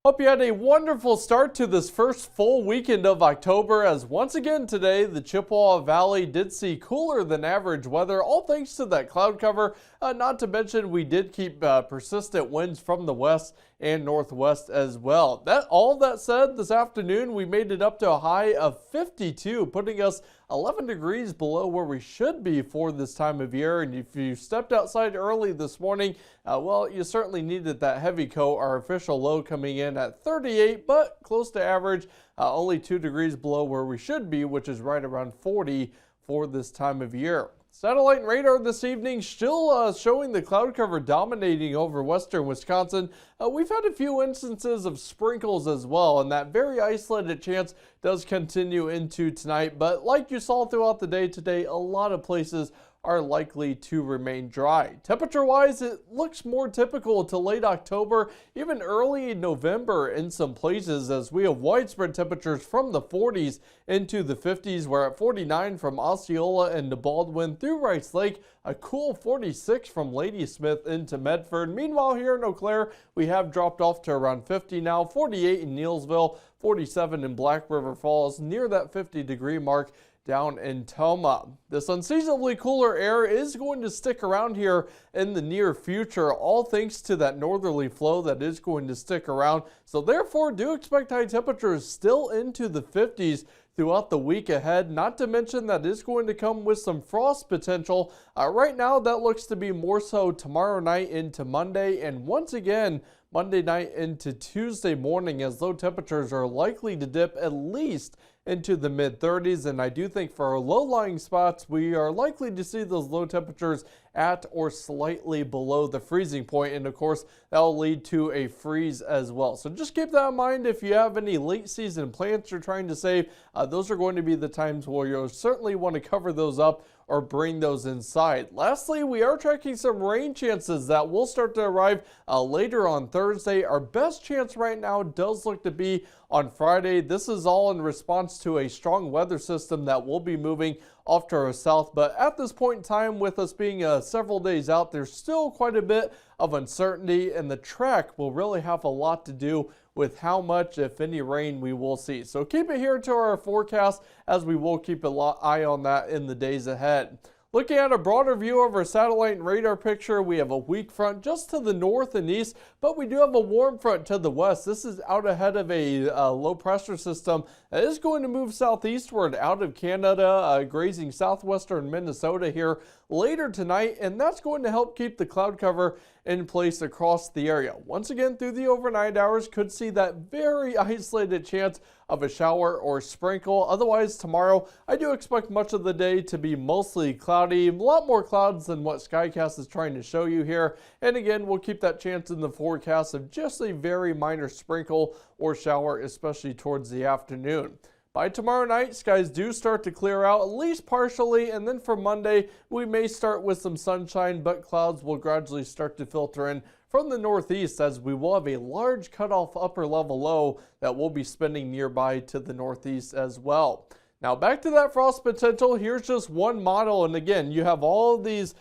Hope you had a wonderful start to this first full weekend of October, as once again today the Chippewa Valley did see cooler than average weather, all thanks to that cloud cover. Not to mention we did keep persistent winds from the west and northwest as well. All that said, this afternoon we made it up to a high of 52, putting us 11 degrees below where we should be for this time of year. And if you stepped outside early this morning, well, you certainly needed that heavy coat. Our official low coming in at 38, but close to average, only 2 degrees below where we should be, which is right around 40 for this time of year. Satellite and radar this evening still showing the cloud cover dominating over western Wisconsin. We've had a few instances of sprinkles as well, and that very isolated chance does continue into tonight. But like you saw throughout the day today, a lot of places are likely to remain dry. Temperature-wise, it looks more typical to late October, even early November in some places, as we have widespread temperatures from the 40s into the 50s. We're at 49 from Osceola and to Baldwin through Rice Lake, a cool 46 from Ladysmith into Medford. Meanwhile, here in Eau Claire, we have dropped off to around 50 now, 48 in Neillsville, 47 in Black River Falls, near that 50-degree mark down in Toma. This unseasonably cooler air is going to stick around here in the near future, all thanks to that northerly flow that is going to stick around. So therefore, do expect high temperatures still into the 50s throughout the week ahead. Not to mention that is going to come with some frost potential. Right now, that looks to be more so tomorrow night into Monday, and once again, Monday night into Tuesday morning, as low temperatures are likely to dip at least into the mid-30s. And I do think for our low-lying spots, we are likely to see those low temperatures at or slightly below the freezing point. And of course, that will lead to a freeze as well. So just keep that in mind if you have any late season plants you're trying to save. Those are going to be the times where you'll certainly want to cover those up or bring those inside. Lastly, we are tracking some rain chances that will start to arrive later on Thursday. Our best chance right now does look to be on Friday. This is all in response to a strong weather system that will be moving off to our south. But at this point in time, with us being several days out, there's still quite a bit of uncertainty, and the track will really have a lot to do with how much, if any, rain we will see. So keep it here to our forecast, as we will keep an eye on that in the days ahead. Looking at a broader view of our satellite and radar picture, we have a weak front just to the north and east, but we do have a warm front to the west. This is out ahead of a low pressure system that is going to move southeastward out of Canada, grazing southwestern Minnesota here later tonight, and that's going to help keep the cloud cover in place across the area. Once again, through the overnight hours, could see that very isolated chance of a shower or sprinkle. Otherwise, tomorrow, I do expect much of the day to be mostly cloudy, a lot more clouds than what Skycast is trying to show you here. And again, we'll keep that chance in the forecast of just a very minor sprinkle or shower, especially towards the afternoon. By tomorrow night, skies do start to clear out, at least partially, and then for Monday, we may start with some sunshine, but clouds will gradually start to filter in from the northeast, as we will have a large cutoff upper level low that will be spinning nearby to the northeast as well. Now back to that frost potential. Here's just one model, and again, you have all of these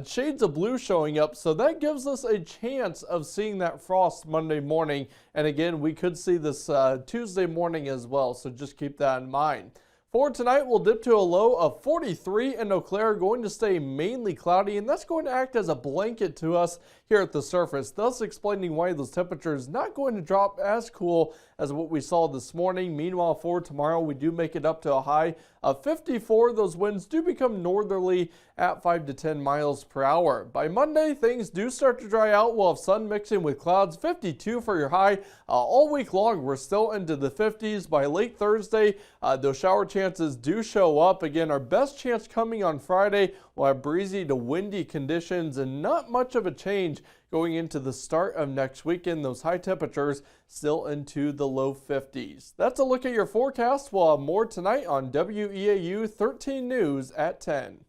shades of blue showing up, so that gives us a chance of seeing that frost Monday morning. And again, we could see this Tuesday morning as well, so just keep that in mind. For tonight, we'll dip to a low of 43 in Eau Claire, going to stay mainly cloudy, and that's going to act as a blanket to us here at the surface, thus explaining why those temperatures not going to drop as cool as what we saw this morning. Meanwhile, for tomorrow, we do make it up to a high of 54. Those winds do become northerly at 5 to 10 miles per hour. By Monday, things do start to dry out. We'll have sun mixing with clouds, 52 for your high. All week long, we're still into the 50s. By late Thursday, those shower chances do show up. Again, our best chance coming on Friday. We'll have breezy to windy conditions and not much of a change going into the start of next weekend. Those high temperatures still into the low 50s. That's a look at your forecast. We'll have more tonight on WEAU 13 News at 10.